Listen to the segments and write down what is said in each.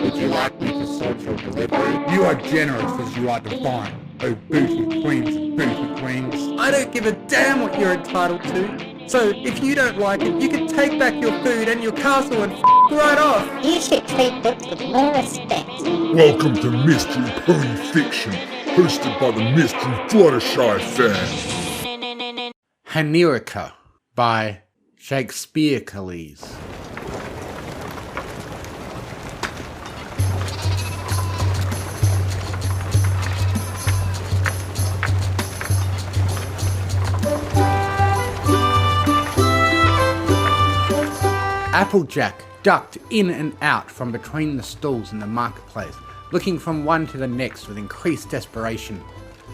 Would you like me to sort your delivery? You are generous as you are divine, oh booty queens and booty queens. I don't give a damn what you're entitled to. So if you don't like it, you can take back your food and your castle and right off. You should treat them with more respect. Welcome to Mystery Pony Fiction, hosted by the Mystery Fluttershy fan. Hanirikah by Shakespearicles. Applejack ducked in and out from between the stalls in the marketplace, looking from one to the next with increased desperation.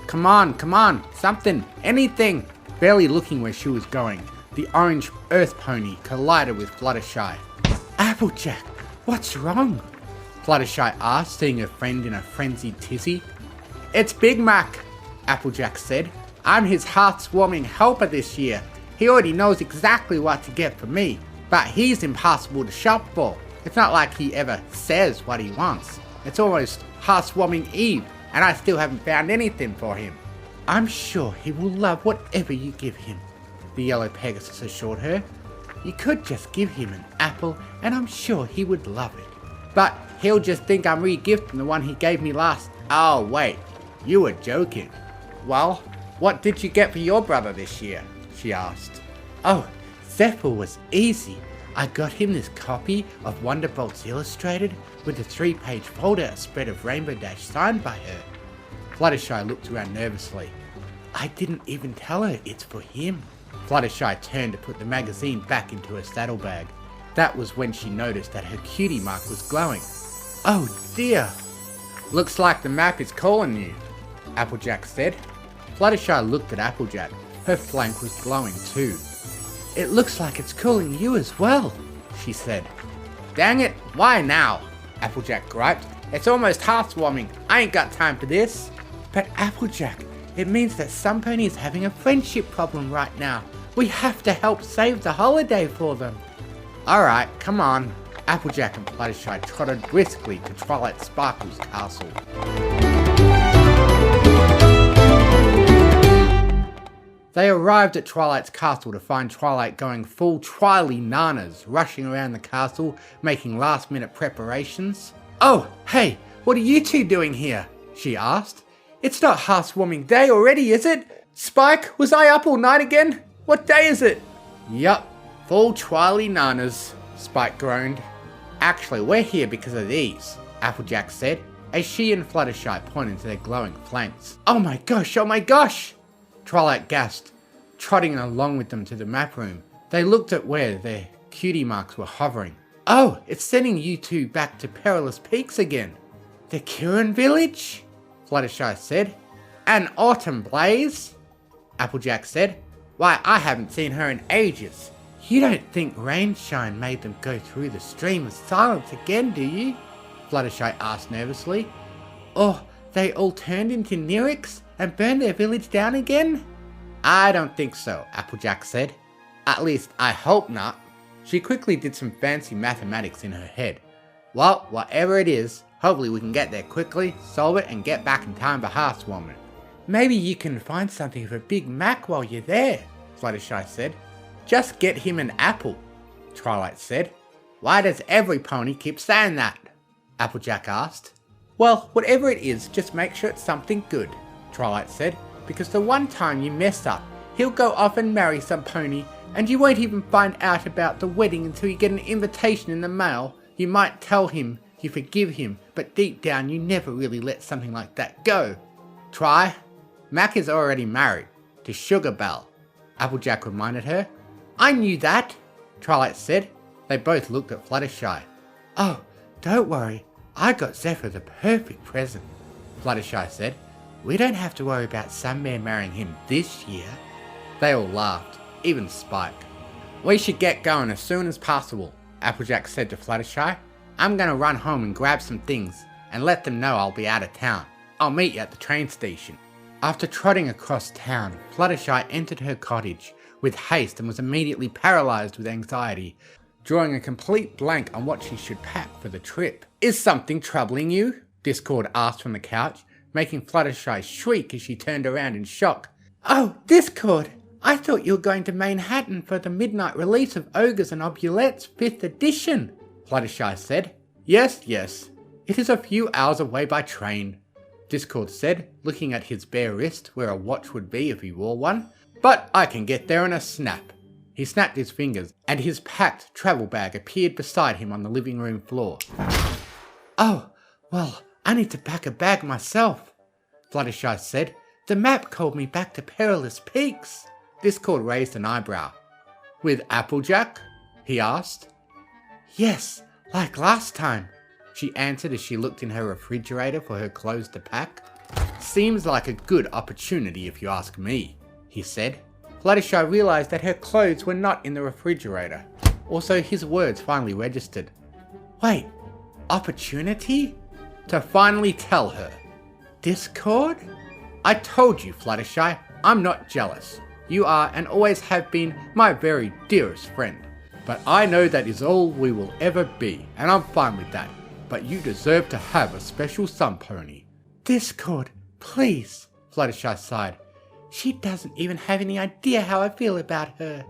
Come on, something, anything! Barely looking where she was going, the orange earth pony collided with Fluttershy. Applejack, what's wrong? Fluttershy asked, seeing her friend in a frenzied tizzy. It's Big Mac, Applejack said. I'm his hearth-warming helper this year. He already knows exactly what to get for me. But he's impossible to shop for. It's not like he ever says what he wants. It's almost Hearth-warming Eve, and I still haven't found anything for him. I'm sure he will love whatever you give him, the yellow Pegasus assured her. You could just give him an apple, and I'm sure he would love it. But he'll just think I'm re-gifting the one he gave me last. Oh wait, you were joking. Well, what did you get for your brother this year? She asked. Oh, Zephyr was easy. I got him this copy of Wonderbolts Illustrated with a 3-page folder spread of Rainbow Dash signed by her. Fluttershy looked around nervously. I didn't even tell her it's for him. Fluttershy turned to put the magazine back into her saddlebag. That was when she noticed that her cutie mark was glowing. Oh dear. Looks like the map is calling you, Applejack said. Fluttershy looked at Applejack. Her flank was glowing too. It looks like it's cooling you as well, she said. Dang it, why now? Applejack griped. It's almost hearth-warming. I ain't got time for this. But Applejack, it means that some pony is having a friendship problem right now. We have to help save the holiday for them. Alright, come on. Applejack and Fluttershy trotted briskly to Twilight Sparkle's castle. They arrived at Twilight's castle to find Twilight going full Twily nanas, rushing around the castle, making last-minute preparations. Oh, hey, what are you two doing here? She asked. It's not Hearth-warming Day already, is it? Spike, was I up all night again? What day is it? Yup, full Twily nanas, Spike groaned. Actually, we're here because of these, Applejack said, as she and Fluttershy pointed to their glowing flanks. Oh my gosh! Twilight gasped, trotting along with them to the map room. They looked at where their cutie marks were hovering. Oh, it's sending you two back to Perilous Peaks again. The Kirin Village? Fluttershy said. An autumn blaze? Applejack said. Why, I haven't seen her in ages. You don't think rainshine made them go through the stream of silence again, do you? Fluttershy asked nervously. Or they all turned into Nerics and burned their village down again? I don't think so, Applejack said. At least, I hope not. She quickly did some fancy mathematics in her head. Well, whatever it is, hopefully we can get there quickly, solve it, and get back in time for Hearth-warming. Maybe you can find something for Big Mac while you're there, Fluttershy said. Just get him an apple, Twilight said. Why does every pony keep saying that? Applejack asked. Well, whatever it is, just make sure it's something good, Twilight said, because the one time you mess up, he'll go off and marry some pony, and you won't even find out about the wedding until you get an invitation in the mail. You might tell him you forgive him, but deep down you never really let something like that go. Try. Mac is already married to Sugar Belle, Applejack reminded her. I knew that, Twilight said. They both looked at Fluttershy. Oh, don't worry, I got Zephyr the perfect present, Fluttershy said. We don't have to worry about some man marrying him this year. They all laughed, even Spike. We should get going as soon as possible, Applejack said to Fluttershy. I'm gonna run home and grab some things and let them know I'll be out of town. I'll meet you at the train station. After trotting across town, Fluttershy entered her cottage with haste and was immediately paralysed with anxiety. drawing a complete blank on what she should pack for the trip. Is something troubling you? Discord asked from the couch, making Fluttershy shriek as she turned around in shock. Oh, Discord! I thought you were going to Manhattan for the midnight release of Ogres and Obulettes 5th edition, Fluttershy said. Yes. It is a few hours away by train, Discord said, looking at his bare wrist where a watch would be if he wore one. But I can get there in a snap. He snapped his fingers, and his packed travel bag appeared beside him on the living room floor. Oh, well, I need to pack a bag myself, Fluttershy said. The map called me back to Perilous Peaks. Discord raised an eyebrow. With Applejack? He asked. Yes, like last time, she answered as she looked in her refrigerator for her clothes to pack. Seems like a good opportunity if you ask me, he said. Fluttershy realised that her clothes were not in the refrigerator. Also, his words finally registered. Wait, opportunity? To finally tell her. Discord? I told you, Fluttershy, I'm not jealous. You are and always have been my very dearest friend. But I know that is all we will ever be, and I'm fine with that. But you deserve to have a special sun pony. Discord, please, Fluttershy sighed. She doesn't even have any idea how I feel about her.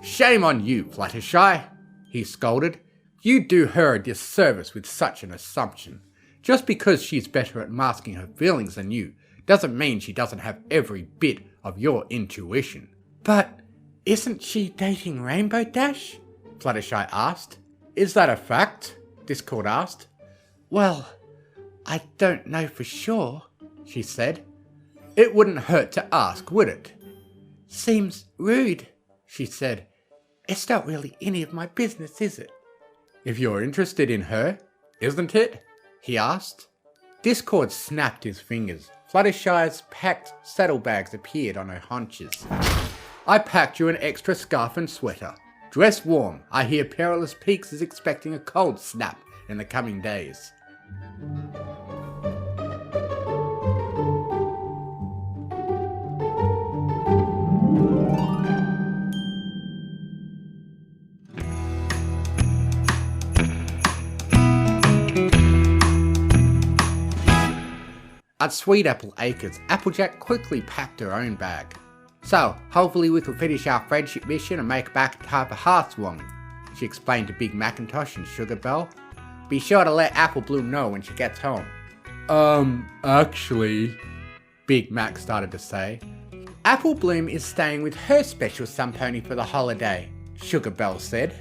Shame on you, Fluttershy, he scolded. You do her a disservice with such an assumption. Just because she's better at masking her feelings than you doesn't mean she doesn't have every bit of your intuition. But isn't she dating Rainbow Dash? Fluttershy asked. Is that a fact? Discord asked. Well, I don't know for sure, she said. It wouldn't hurt to ask, would it? Seems rude, she said. It's not really any of my business, is it? If you're interested in her, isn't it? He asked. Discord snapped his fingers. Fluttershy's packed saddlebags appeared on her haunches. I packed you an extra scarf and sweater. Dress warm. I hear Perilous Peaks is expecting a cold snap in the coming days. At Sweetapple Acres, Applejack quickly packed her own bag. So, hopefully we can finish our friendship mission and make it back in time for Hearth warming, she explained to Big Macintosh and Sugar Belle. Be sure to let Apple Bloom know when she gets home. Actually, Big Mac started to say. Apple Bloom is staying with her special sun pony for the holiday, Sugar Belle said.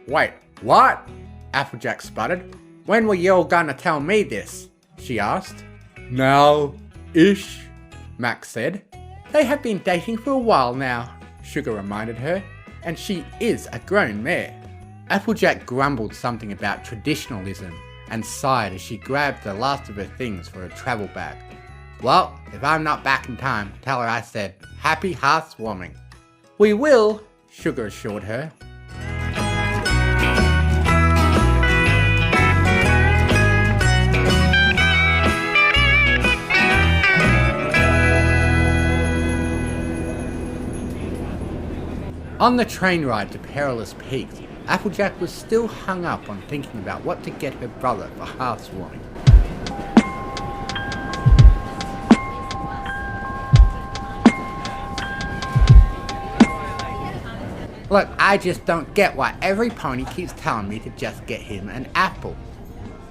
Wait, what? Applejack sputtered. When were you all gonna tell me this? She asked. Now-ish, Max said. They have been dating for a while now, Sugar reminded her, and she is a grown mare. Applejack grumbled something about traditionalism and sighed as she grabbed the last of her things for her travel bag. Well, if I'm not back in time, tell her I said, Happy Hearth warming. We will, Sugar assured her. On the train ride to Perilous Peaks, Applejack was still hung up on thinking about what to get her brother for Hearth warming. Look, I just don't get why every pony keeps telling me to just get him an apple.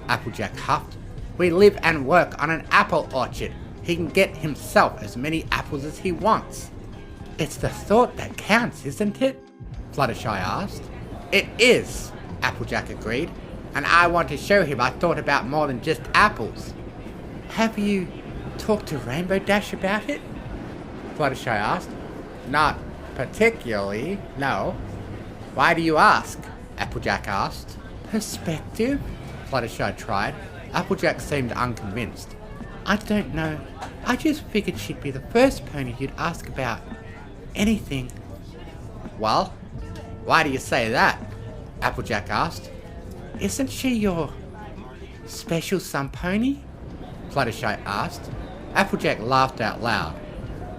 Applejack huffed. We live and work on an apple orchard. He can get himself as many apples as he wants. It's the thought that counts, isn't it? Fluttershy asked. It is, Applejack agreed. And I want to show him I thought about more than just apples. Have you talked to Rainbow Dash about it? Fluttershy asked. Not particularly, no. Why do you ask? Applejack asked. Perspective? Fluttershy tried. Applejack seemed unconvinced. I don't know. I just figured she'd be the first pony you'd ask about anything. Well, why do you say that? Applejack asked. Isn't she your special sun pony? Fluttershy asked. Applejack laughed out loud.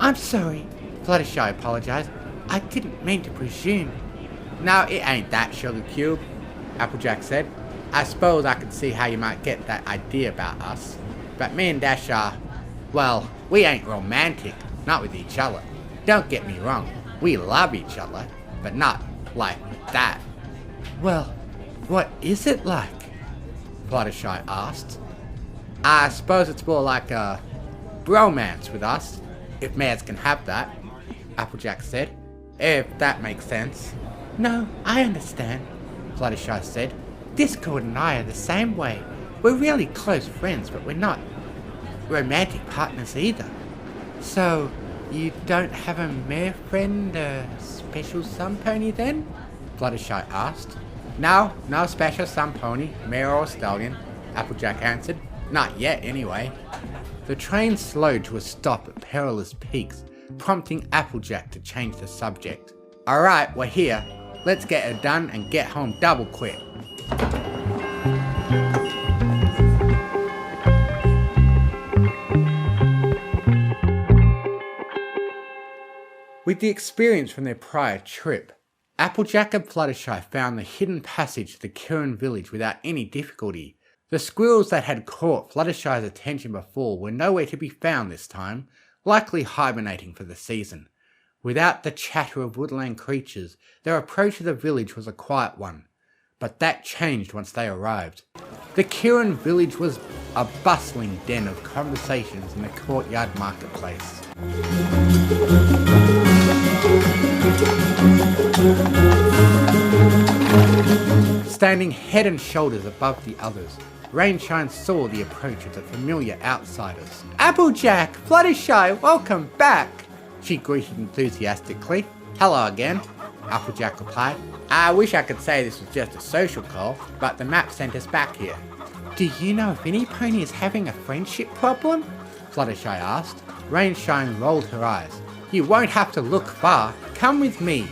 I'm sorry, Fluttershy apologized. I didn't mean to presume. No, it ain't that, Sugar Cube. Applejack said. I suppose I could see how you might get that idea about us. But me and Dash are, well, we ain't romantic, not with each other. Don't get me wrong, we love each other, but not like that. Well, what is it like? Fluttershy asked. I suppose it's more like a bromance with us, if mares can have that, Applejack said. If that makes sense. No, I understand, Fluttershy said. Discord and I are the same way. We're really close friends, but we're not romantic partners either. So, you don't have a mare friend, a special sun pony then? Fluttershy asked. No special sun pony, mare or stallion, Applejack answered. Not yet, anyway. The train slowed to a stop at Perilous Peaks, prompting Applejack to change the subject. Alright, we're here. Let's get it done and get home double quick. With the experience from their prior trip, Applejack and Fluttershy found the hidden passage to the Kirin Village without any difficulty. The squirrels that had caught Fluttershy's attention before were nowhere to be found this time, likely hibernating for the season. Without the chatter of woodland creatures, their approach to the village was a quiet one. But that changed once they arrived. The Kirin Village was a bustling den of conversations in the courtyard marketplace. Standing head and shoulders above the others, Rainshine saw the approach of the familiar outsiders. Applejack, Fluttershy, welcome back! She greeted enthusiastically. Hello again, Applejack replied. I wish I could say this was just a social call, but the map sent us back here. Do you know if any pony is having a friendship problem? Fluttershy asked. Rainshine rolled her eyes. You won't have to look far. Come with me.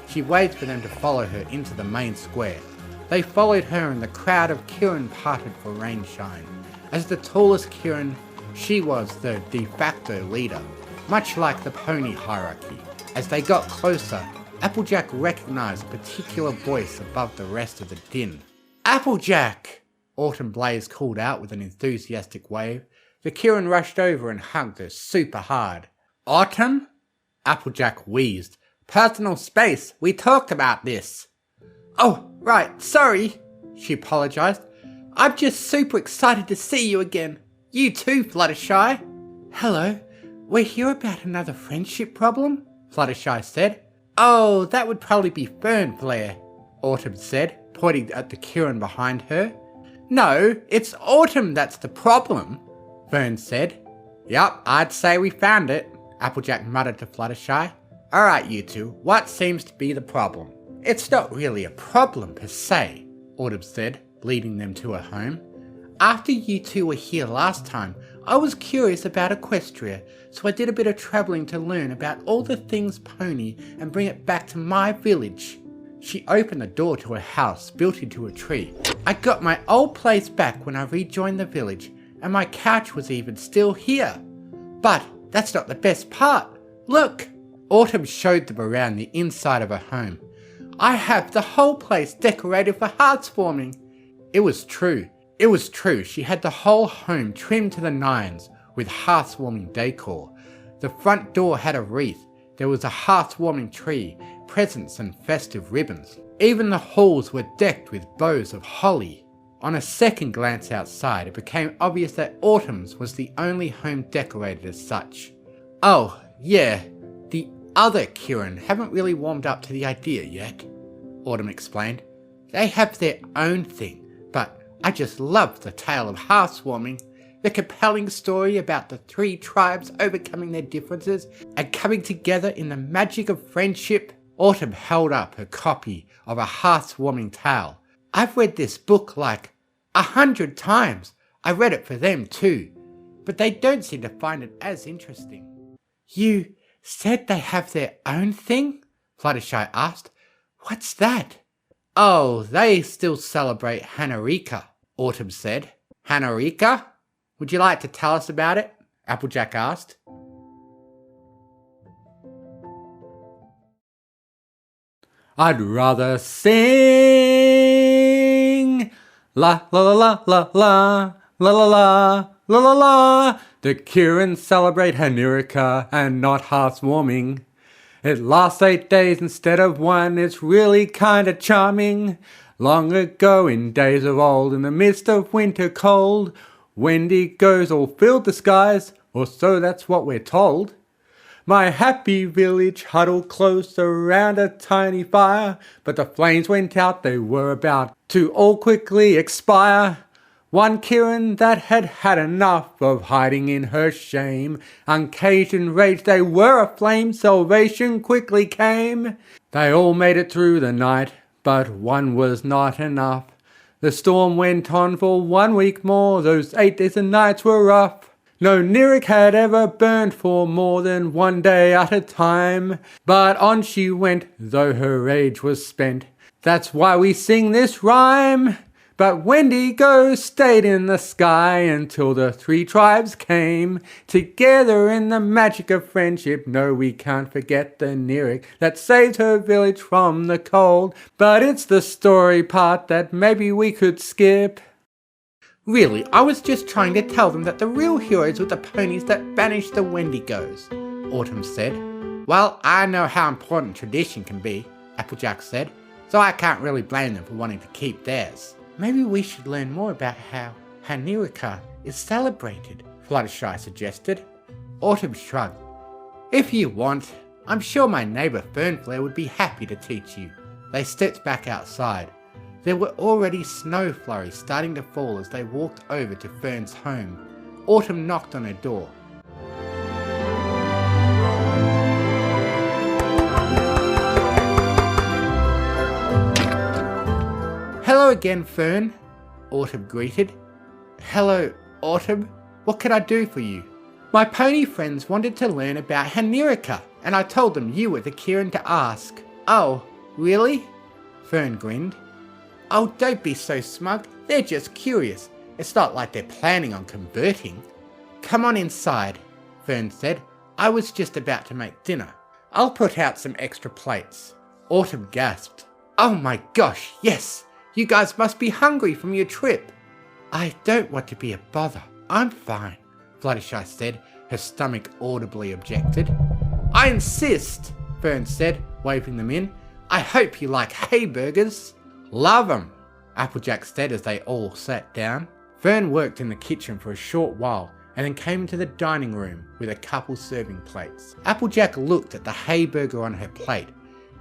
She waved for them to follow her into the main square. They followed her and the crowd of Kirin parted for Rainshine. As the tallest Kirin, she was the de facto leader, much like the pony hierarchy. As they got closer, Applejack recognized a particular voice above the rest of the din. Applejack! Autumn Blaze called out with an enthusiastic wave. The Kirin rushed over and hugged her super hard. Autumn? Applejack wheezed. Personal space, we talked about this. Oh, right, sorry, she apologized. I'm just super excited to see you again. You too, Fluttershy. Hello, we're here about another friendship problem, Fluttershy said. Oh, that would probably be Fern Flare, Autumn said, pointing at the Kirin behind her. No, it's Autumn that's the problem, Fern said. Yup, I'd say we found it, Applejack muttered to Fluttershy. Alright, you two, what seems to be the problem? It's not really a problem per se, Autumn said, leading them to her home. After you two were here last time, I was curious about Equestria, so I did a bit of travelling to learn about all the things pony and bring it back to my village. She opened the door to her house built into a tree. I got my old place back when I rejoined the village, and my couch was even still here. But that's not the best part. Look! Autumn showed them around the inside of her home. I have the whole place decorated for heartswarming. It was true. She had the whole home trimmed to the nines with heartswarming decor. The front door had a wreath. There was a heartswarming tree, presents and festive ribbons. Even the halls were decked with bows of holly. On a second glance outside, it became obvious that Autumn's was the only home decorated as such. Oh, yeah, the other Kirin haven't really warmed up to the idea yet, Autumn explained. They have their own thing, but I just love the tale of heartswarming, the compelling story about the three tribes overcoming their differences and coming together in the magic of friendship. Autumn held up her copy of A Heartswarming Tale. I've read this book like 100 times. I read it for them too, but they don't seem to find it as interesting. You said they have their own thing? Fluttershy asked. What's that? Oh, they still celebrate Hanirikah, Autumn said. Hanirikah? Would you like to tell us about it? Applejack asked. I'd rather sing. La la la la la la la la la la la. The Kirin celebrate Hanirikah and not Hearth's warming. It lasts 8 days instead of 1, it's really kinda charming. Long ago in days of old, in the midst of winter cold, Wendigos all filled the skies, or so that's what we're told. My happy village huddled close around a tiny fire, but the flames went out, they were about to all quickly expire. One Kirin that had had enough of hiding in her shame, uncaged in rage they were aflame, salvation quickly came. They all made it through the night, but one was not enough. The storm went on for 1 week more, those 8 days and nights were rough. No Hanirikah had ever burned for more than 1 day at a time, but on she went, though her rage was spent. That's why we sing this rhyme. But Wendigo stayed in the sky until the 3 tribes came together in the magic of friendship. No, we can't forget the Hanirikah that saved her village from the cold. But it's the story part that maybe we could skip. Really, I was just trying to tell them that the real heroes were the ponies that banished the Wendigos, Autumn said. Well, I know how important tradition can be, Applejack said, so I can't really blame them for wanting to keep theirs. Maybe we should learn more about how Hanirikah is celebrated, Fluttershy suggested. Autumn shrugged. If you want, I'm sure my neighbour Fern Flare would be happy to teach you. They stepped back outside. There were already snow flurries starting to fall as they walked over to Fern's home. Autumn knocked on her door. Hello again, Fern, Autumn greeted. Hello, Autumn. What can I do for you? My pony friends wanted to learn about Hanirikah, and I told them you were the Kirin to ask. Oh, really? Fern grinned. Oh, don't be so smug. They're just curious. It's not like they're planning on converting. Come on inside, Fern said. I was just about to make dinner. I'll put out some extra plates. Autumn gasped. Oh my gosh, yes! You guys must be hungry from your trip. I don't want to be a bother. I'm fine, Fluttershy said, her stomach audibly objected. I insist, Fern said, waving them in. I hope you like hay burgers. Love 'em, Applejack said as they all sat down. Fern worked in the kitchen for a short while and then came into the dining room with a couple serving plates. Applejack looked at the hay burger on her plate.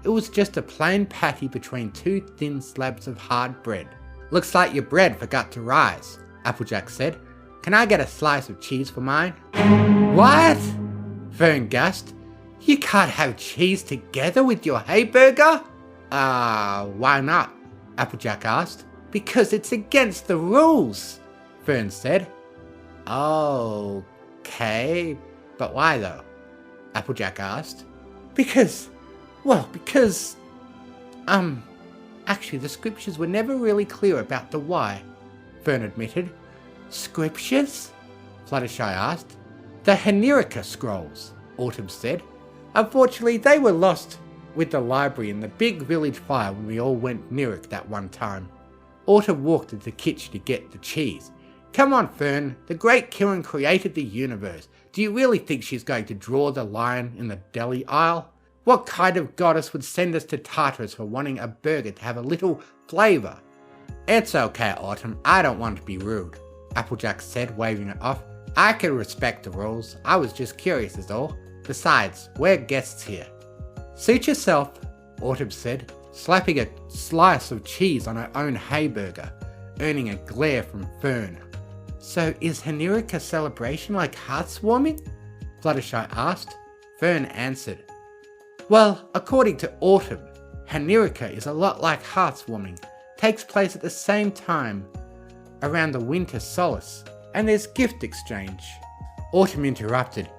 It was just a plain patty between 2 thin slabs of hard bread. Looks like your bread forgot to rise, Applejack said. Can I get a slice of cheese for mine? What? Fern gasped. You can't have cheese together with your hay burger? Why not? Applejack asked. Because it's against the rules, Fern said. Okay, but why though? Applejack asked. Because, actually the scriptures were never really clear about the why, Fern admitted. Scriptures? Fluttershy asked. The Hanirikah scrolls, Autumn said. Unfortunately, they were lost with the library in the big village fire when we all went Hanirikah that one time. Autumn walked into the kitchen to get the cheese. Come on, Fern, the great Kirin created the universe. Do you really think she's going to draw the lion in the deli aisle? What kind of goddess would send us to Tartarus for wanting a burger to have a little flavour? It's okay, Autumn, I don't want to be rude, Applejack said, waving it off. I can respect the rules, I was just curious is all. Besides, we're guests here. Suit yourself, Autumn said, slapping a slice of cheese on her own hay burger, earning a glare from Fern. So is Hanirikah celebration like Hearth's warming? Fluttershy asked. Fern answered. Well, according to Autumn, Hanirikah is a lot like Hearth's warming, takes place at the same time, around the winter solace, and there's gift exchange. Autumn interrupted.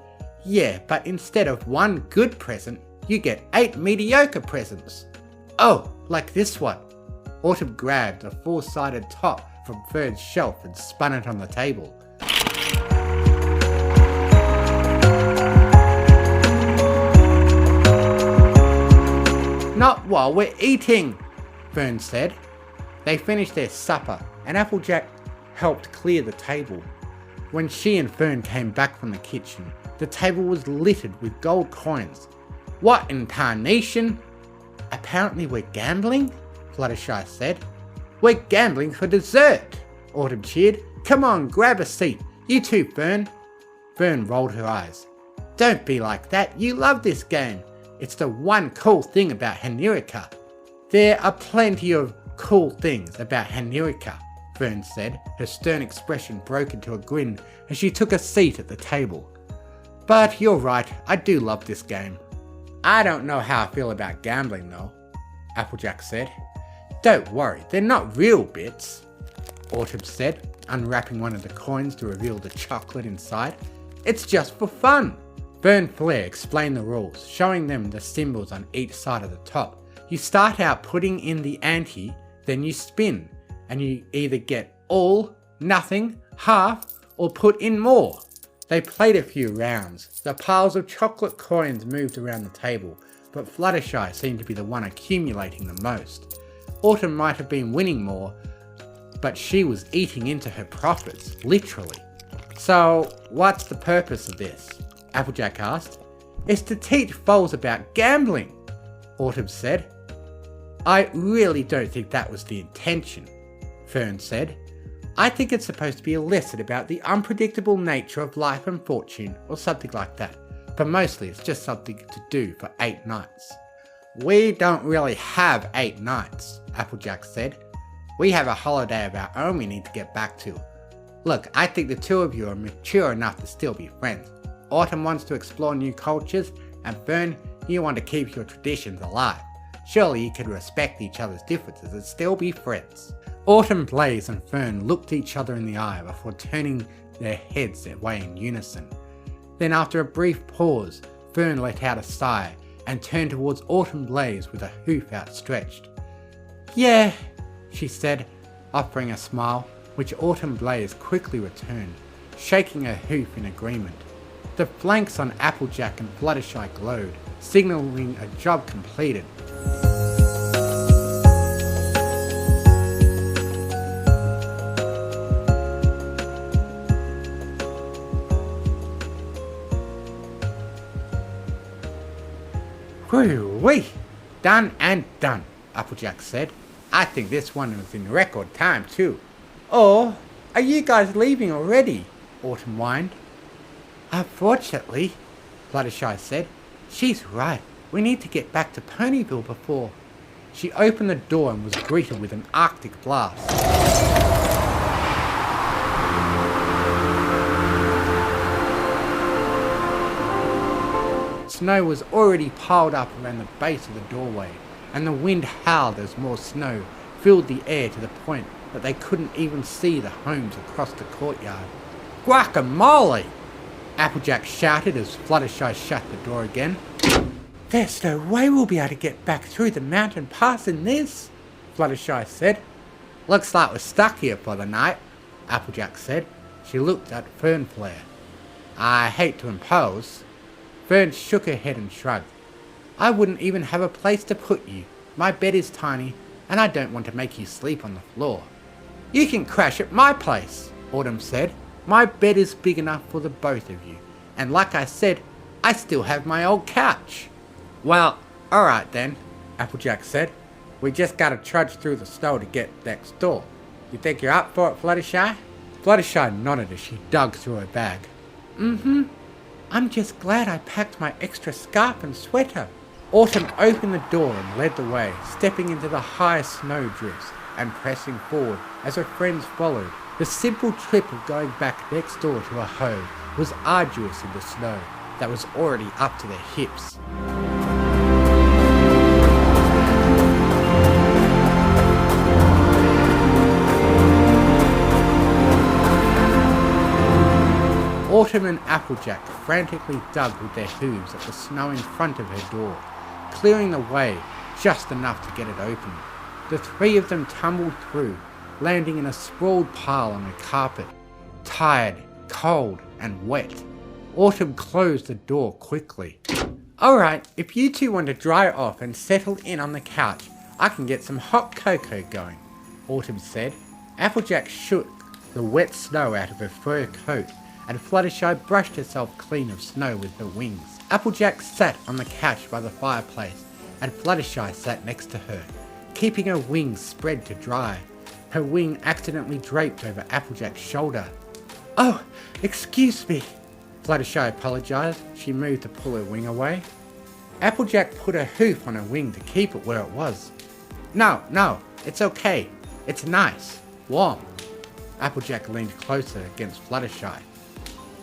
Yeah, but instead of 1 good present, you get 8 mediocre presents. Oh, like this one. Autumn grabbed a 4-sided top from Fern's shelf and spun it on the table. Not while we're eating, Fern said. They finished their supper and Applejack helped clear the table. When she and Fern came back from the kitchen, the table was littered with gold coins. What in tarnation? Apparently we're gambling, Fluttershy said. We're gambling for dessert, Autumn cheered. Come on, grab a seat. You too, Fern. Fern rolled her eyes. Don't be like that, you love this game. It's the one cool thing about Hanirikah. There are plenty of cool things about Hanirikah, Fern said. Her stern expression broke into a grin as she took a seat at the table. But you're right, I do love this game. I don't know how I feel about gambling though, Applejack said. Don't worry, they're not real bits, Autumn said, unwrapping one of the coins to reveal the chocolate inside. It's just for fun. Fern Flare explained the rules, showing them the symbols on each side of the top. You start out putting in the ante, then you spin, and you either get all, nothing, half, or put in more. They played a few rounds. The piles of chocolate coins moved around the table, but Fluttershy seemed to be the one accumulating the most. Autumn might have been winning more, but she was eating into her profits, literally. So, what's the purpose of this? Applejack asked. It's to teach foals about gambling, Autumn said. I really don't think that was the intention, Fern said. I think it's supposed to be a lesson about the unpredictable nature of life and fortune, or something like that. But mostly it's just something to do for 8 nights. We don't really have 8 nights, Applejack said. We have a holiday of our own we need to get back to. Look, I think the two of you are mature enough to still be friends. Autumn wants to explore new cultures, and Fern, you want to keep your traditions alive. Surely you can respect each other's differences and still be friends. Autumn, Blaze and Fern looked each other in the eye before turning their heads their way in unison. Then after a brief pause, Fern let out a sigh and turned towards Autumn Blaze with a hoof outstretched. Yeah, she said, offering a smile, which Autumn Blaze quickly returned, shaking her hoof in agreement. The flanks on Applejack and Fluttershy glowed, signalling a job completed. Whoo-wee! Done and done, Applejack said. I think this one was in record time too. Oh, are you guys leaving already? Autumn whined. Unfortunately, Fluttershy said. She's right. We need to get back to Ponyville before. She opened the door and was greeted with an Arctic blast. Snow was already piled up around the base of the doorway, and the wind howled as more snow filled the air to the point that they couldn't even see the homes across the courtyard. Guacamole! Applejack shouted as Fluttershy shut the door again. There's no way we'll be able to get back through the mountain pass in this, Fluttershy said. Looks like we're stuck here for the night, Applejack said. She looked at Fern Flare. I hate to impose. Fern shook her head and shrugged. I wouldn't even have a place to put you. My bed is tiny, and I don't want to make you sleep on the floor. You can crash at my place, Autumn said. My bed is big enough for the both of you, and like I said, I still have my old couch. Well, alright then, Applejack said. We just gotta trudge through the snow to get next door. You think you're up for it, Fluttershy? Fluttershy nodded as she dug through her bag. Mm-hmm. I'm just glad I packed my extra scarf and sweater. Autumn opened the door and led the way, stepping into the high snowdrifts and pressing forward as her friends followed. The simple trip of going back next door to her home was arduous in the snow that was already up to their hips. Autumn and Applejack frantically dug with their hooves at the snow in front of her door, clearing the way just enough to get it open. The three of them tumbled through, landing in a sprawled pile on the carpet, tired, cold, and wet. Autumn closed the door quickly. Alright, if you two want to dry off and settle in on the couch, I can get some hot cocoa going, Autumn said. Applejack shook the wet snow out of her fur coat, and Fluttershy brushed herself clean of snow with her wings. Applejack sat on the couch by the fireplace, and Fluttershy sat next to her, keeping her wings spread to dry. Her wing accidentally draped over Applejack's shoulder. Oh, excuse me, Fluttershy apologised. She moved to pull her wing away. Applejack put her hoof on her wing to keep it where it was. No, it's okay. It's nice. Warm. Applejack leaned closer against Fluttershy.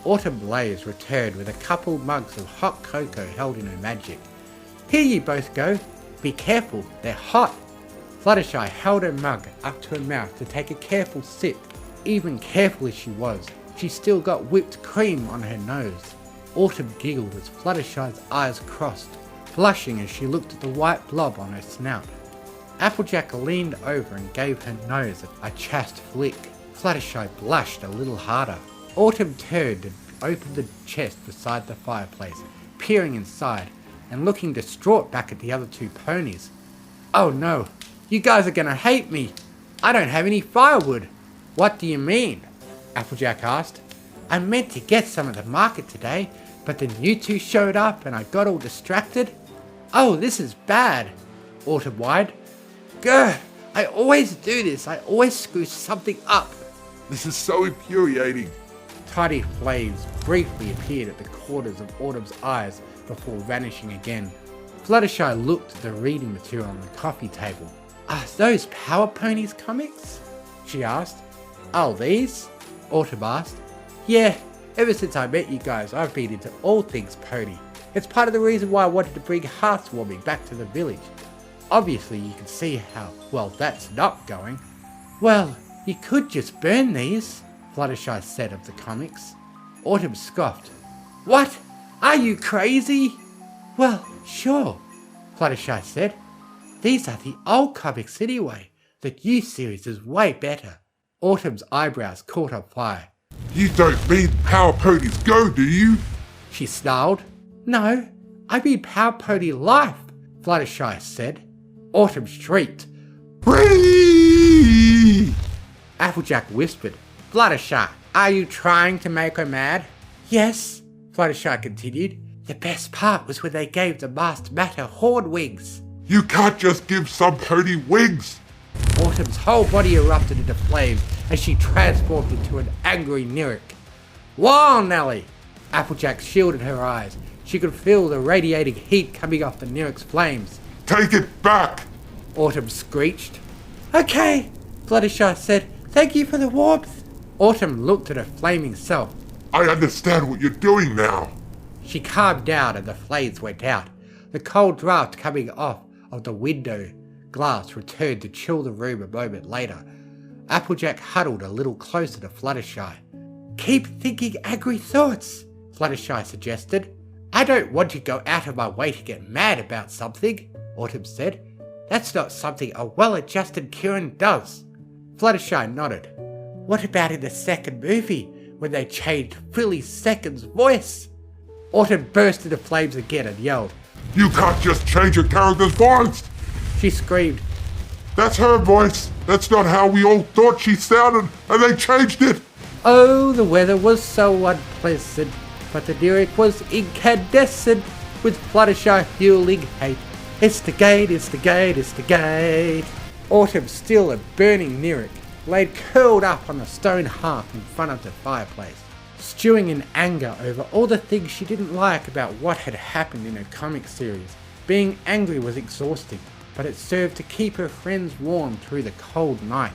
Autumn Blaze returned with a couple mugs of hot cocoa held in her magic. Here you both go. Be careful, they're hot. Fluttershy held her mug up to her mouth to take a careful sip. Even careful as she was, she still got whipped cream on her nose. Autumn giggled as Fluttershy's eyes crossed, blushing as she looked at the white blob on her snout. Applejack leaned over and gave her nose a chaste flick. Fluttershy blushed a little harder. Autumn turned and opened the chest beside the fireplace, peering inside and looking distraught back at the other two ponies. Oh no, you guys are gonna hate me. I don't have any firewood. What do you mean? Applejack asked. I meant to get some at the market today, but then you two showed up and I got all distracted. Oh, this is bad, Autumn whined. Grr, I always do this. I always screw something up. This is so infuriating. Tiny flames briefly appeared at the corners of Autumn's eyes before vanishing again. Fluttershy looked at the reading material on the coffee table. Are those Power Ponies comics? She asked. Oh, these? Autumn asked. Yeah, ever since I met you guys, I've been into all things pony. It's part of the reason why I wanted to bring hearthwarming back to the village. Obviously, you can see how well that's not going. Well, you could just burn these, Fluttershy said of the comics. Autumn scoffed. What? Are you crazy? Well, sure, Fluttershy said. These are the old comics anyway. The new series is way better. Autumn's eyebrows caught on fire. You don't mean Power Ponies Go, do you? She snarled. No, I mean Power Pony Life, Fluttershy said. Autumn shrieked. Whee! Applejack whispered. Fluttershy, are you trying to make her mad? Yes, Fluttershy continued. The best part was when they gave the masked matter horn wings. You can't just give some pony wings. Autumn's whole body erupted into flames as she transformed into an angry Hanirikah. Whoa, Nelly! Applejack shielded her eyes. She could feel the radiating heat coming off the Hanirikah's flames. Take it back! Autumn screeched. Okay, Fluttershy said. Thank you for the warmth. Autumn looked at her flaming self. I understand what you're doing now. She calmed down and the flames went out. The cold draft coming off of the window glass returned to chill the room a moment later. Applejack huddled a little closer to Fluttershy. Keep thinking angry thoughts, Fluttershy suggested. I don't want to go out of my way to get mad about something, Autumn said. That's not something a well-adjusted Kirin does. Fluttershy nodded. What about in the second movie, when they changed Philly Second's voice? Autumn burst into flames again and yelled. You can't just change your character's voice! She screamed. That's her voice! That's not how we all thought she sounded, and they changed it! Oh, the weather was so unpleasant, but the Hanirikah was incandescent with Fluttershy fueling hate. It's the gate, it's the gate, it's the gate. Autumn, still a burning Hanirikah, laid curled up on the stone hearth in front of the fireplace, stewing in anger over all the things she didn't like about what had happened in her comic series. Being angry was exhausting, but it served to keep her friends warm through the cold night.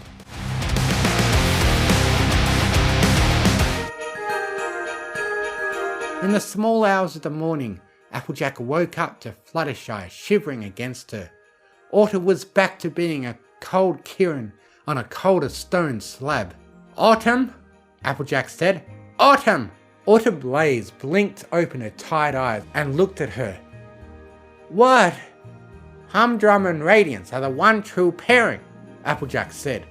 In the small hours of the morning, Applejack woke up to Fluttershy shivering against her. Autumn was back to being a cold Kirin on a colder stone slab. Autumn? Applejack said. Autumn! Autumn Blaze blinked open her tired eyes and looked at her. What? Humdrum and Radiance are the one true pairing, Applejack said.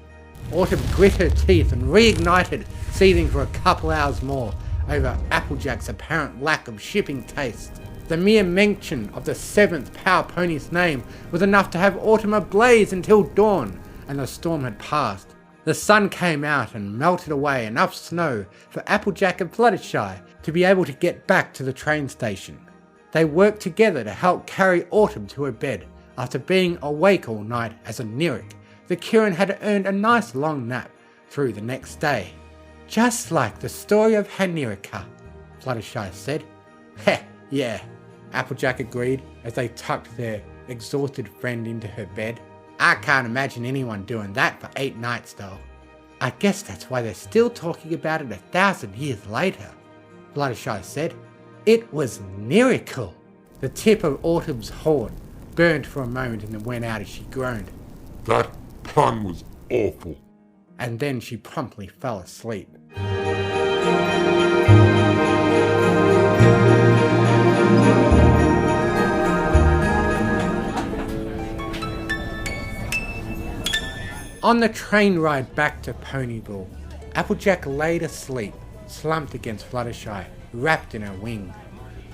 Autumn grit her teeth and reignited, seething for a couple hours more over Applejack's apparent lack of shipping taste. The mere mention of the 7th power pony's name was enough to have autumn ablaze until dawn, and the storm had passed. The sun came out and melted away enough snow for Applejack and Fluttershy to be able to get back to the train station. They worked together to help carry Autumn to her bed. After being awake all night as a Hanirikah, the Kirin had earned a nice long nap through the next day. Just like the story of Hanirikah, Fluttershy said. Heh, yeah, Applejack agreed as they tucked their exhausted friend into her bed. I can't imagine anyone doing that for 8 nights though. I guess that's why they're still talking about it 1,000 years later, Fluttershy said. It was Hanirikah. The tip of Autumn's horn burned for a moment and then went out as she groaned. That pun was awful. And then she promptly fell asleep. On the train ride back to Ponyville, Applejack laid asleep, slumped against Fluttershy, wrapped in her wing.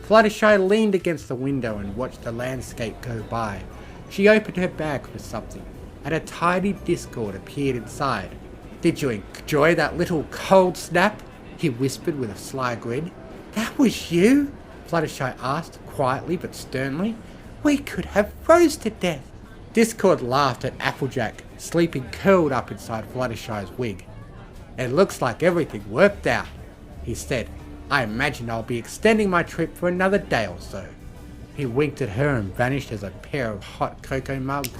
Fluttershy leaned against the window and watched the landscape go by. She opened her bag for something, and a tiny Discord appeared inside. Did you enjoy that little cold snap? He whispered with a sly grin. That was you? Fluttershy asked, quietly but sternly. We could have froze to death. Discord laughed at Applejack, sleeping curled up inside Fluttershy's wig. It looks like everything worked out, he said. I imagine I'll be extending my trip for another day or so. He winked at her and vanished as a pair of hot cocoa mugs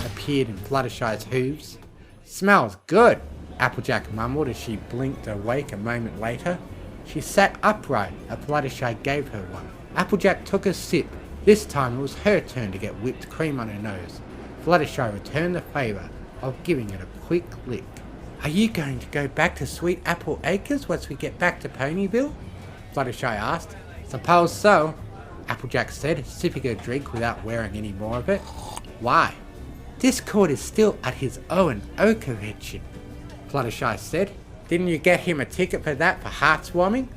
appeared in Fluttershy's hooves. Smells good, Applejack mumbled as she blinked awake a moment later. She sat upright as Fluttershy gave her one. Applejack took a sip. This time it was her turn to get whipped cream on her nose. Fluttershy returned the favour of giving it a quick lick. Are you going to go back to Sweet Apple Acres once we get back to Ponyville? Fluttershy asked. Suppose so, Applejack said, sipping her drink without wearing any more of it. Why? Discord is still at his O&O convention, Fluttershy said. Didn't you get him a ticket for that for heartswarming?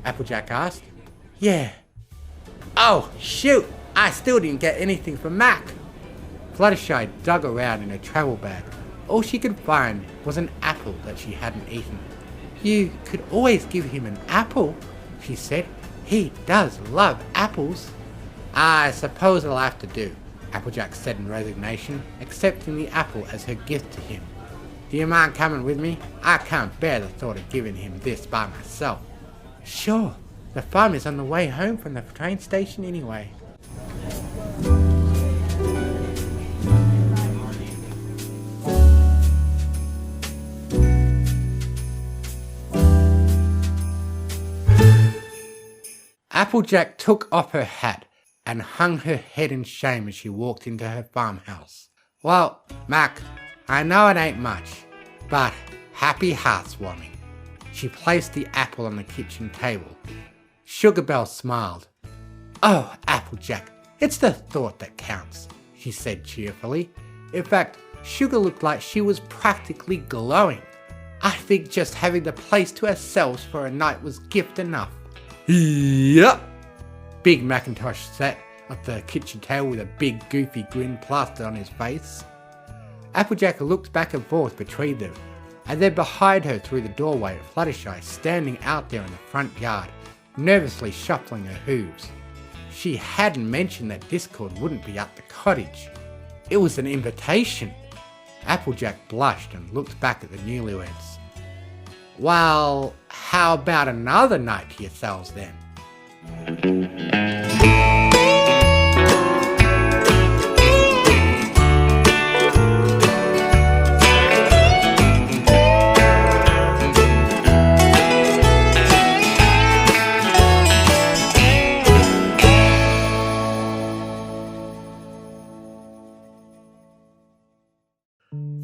Applejack asked. Yeah. Oh, shoot! I still didn't get anything for Mac. Fluttershy dug around in her travel bag. All she could find was an apple that she hadn't eaten. You could always give him an apple, she said. He does love apples. I suppose I'll have to do, Applejack said in resignation, accepting the apple as her gift to him. Do you mind coming with me? I can't bear the thought of giving him this by myself. Sure, the farm is on the way home from the train station anyway. Applejack took off her hat and hung her head in shame as she walked into her farmhouse. Well, Mac, I know it ain't much, but happy heartswarming. She placed the apple on the kitchen table. Sugarbell smiled. Oh, Applejack, it's the thought that counts, she said cheerfully. In fact, Sugar looked like she was practically glowing. I think just having the place to ourselves for a night was gift enough. Yep. Big Macintosh sat at the kitchen table with a big goofy grin plastered on his face. Applejack looked back and forth between them, and then behind her through the doorway Fluttershy standing out there in the front yard, nervously shuffling her hooves. She hadn't mentioned that Discord wouldn't be at the cottage. It was an invitation. Applejack blushed and looked back at the newlyweds. Well, how about another night to yourselves then?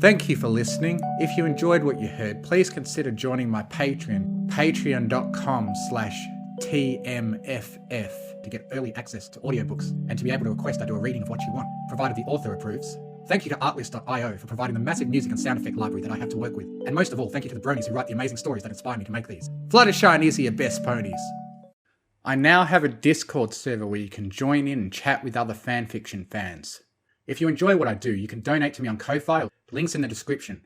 Thank you for listening. If you enjoyed what you heard, please consider joining my Patreon, patreon.com/TMFF, to get early access to audiobooks and to be able to request I do a reading of what you want, provided the author approves. Thank you to Artlist.io for providing the massive music and sound effect library that I have to work with. And most of all, thank you to the bronies who write the amazing stories that inspire me to make these. Fluttershy and Izzy are best ponies. I now have a Discord server where you can join in and chat with other fanfiction fans. If you enjoy what I do, you can donate to me on Ko-Fi, links in the description.